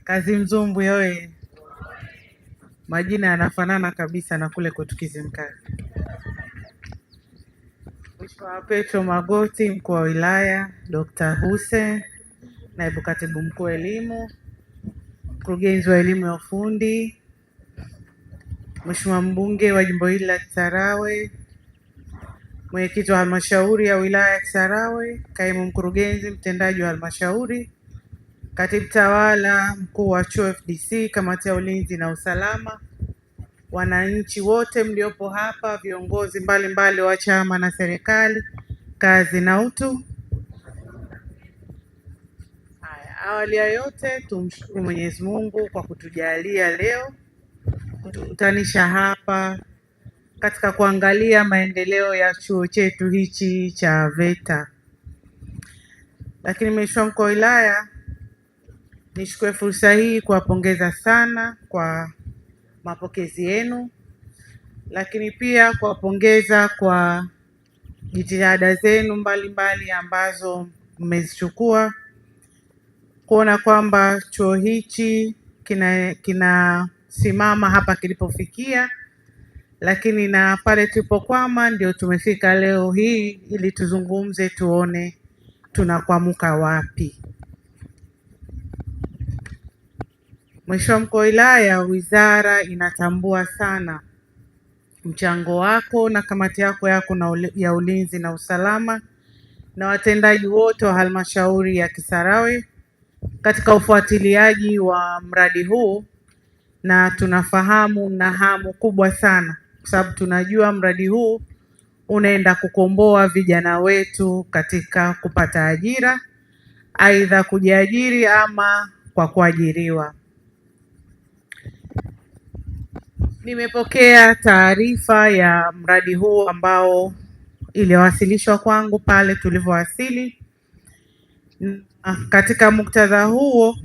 Kazi Mzumbu yoye, majina yanafanana kabisa na kule kwetu Kizimkazi. Mheshimiwa Petro Magoti, mkuu wa wilaya, Dr. Hussein, naibu katibu mkuu elimu, mkurugenzi wa elimu ya ufundi, Mheshimiwa mbunge wa jimbo hili la Kisarawe, mwenyekiti wa halmashauri ya wilaya ya Kisarawe, kaimu mkurugenzi mtendaji wa halmashauri, katibu tawala mkuu wa chuo FDC, kamati ya ulinzi na usalama, wananchi wote mliopo hapa, viongozi mbalimbali wa chama na serikali, kazi na utu. Awali ya yote tumshukuru Mwenyezi Mungu kwa kutujalia leo kutukutanisha hapa katika kuangalia maendeleo ya chuo chetu hichi cha VETA. Lakini Mheshimiwa mkuu wa wilaya, nichukue fursa hii kuwapongeza sana kwa mapokezi yenu, lakini pia kuwapongeza kwa jitihada zenu mbalimbali ambazo mmezichukua kuona kwamba chuo hichi kinasimama hapa kilipofikia, lakini na pale tulipokwama ndio tumefika leo hii, ili tuzungumze tuone tunakwamuka wapi. Mheshimiwa mkuu wa wilaya, wizara inatambua sana mchango wako na kamati yako ya ulinzi na usalama na watendaji wote wa halmashauri ya Kisarawe katika ufuatiliaji wa mradi huu, na tunafahamu na hamu kubwa sana, kwa sababu tunajua mradi huu unaenda kukomboa vijana wetu katika kupata ajira, aidha kujiajiri ama kwa kuajiriwa. Nimepokea taarifa ya mradi huu ambao iliwasilishwa kwangu pale tulivyowasili. Katika muktadha huo,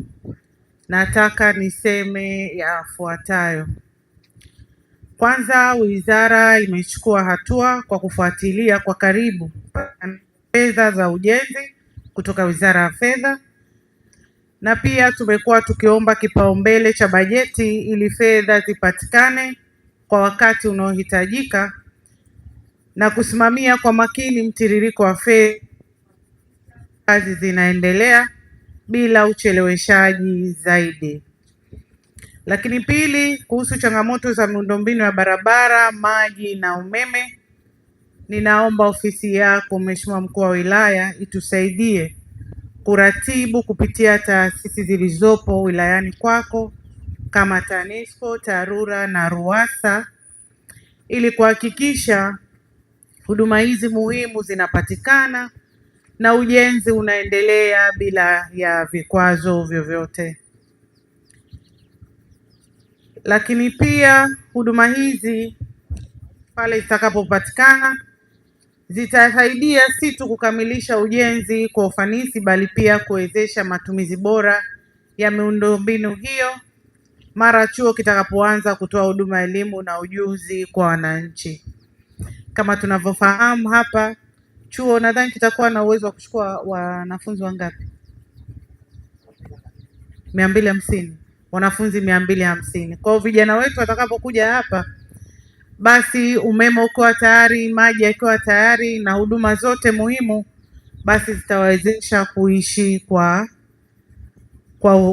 nataka niseme yafuatayo. Kwanza, wizara imechukua hatua kwa kufuatilia kwa karibu fedha za ujenzi kutoka Wizara ya Fedha, na pia tumekuwa tukiomba kipaumbele cha bajeti ili fedha zipatikane kwa wakati unaohitajika na kusimamia kwa makini mtiririko wa fedha. Kazi zinaendelea bila ucheleweshaji zaidi. Lakini pili, kuhusu changamoto za miundombinu ya barabara, maji na umeme, ninaomba ofisi yako Mheshimiwa mkuu wa wilaya itusaidie kuratibu kupitia taasisi zilizopo wilayani kwako kama TANESCO, TARURA na RUWASA ili kuhakikisha huduma hizi muhimu zinapatikana na ujenzi unaendelea bila ya vikwazo vyovyote. Lakini pia huduma hizi pale zitakapopatikana zitasaidia si tu kukamilisha ujenzi kwa ufanisi, bali pia kuwezesha matumizi bora ya miundombinu hiyo mara chuo kitakapoanza kutoa huduma ya elimu na ujuzi kwa wananchi. Kama tunavyofahamu hapa, chuo nadhani kitakuwa na uwezo wa kuchukua wanafunzi wangapi? 250, wanafunzi 250. Kwa hiyo vijana wetu watakapokuja hapa, basi umeme ukiwa tayari, maji yakiwa tayari na huduma zote muhimu, basi zitawezesha kuishi kwa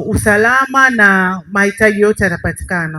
usalama na mahitaji yote yatapatikana.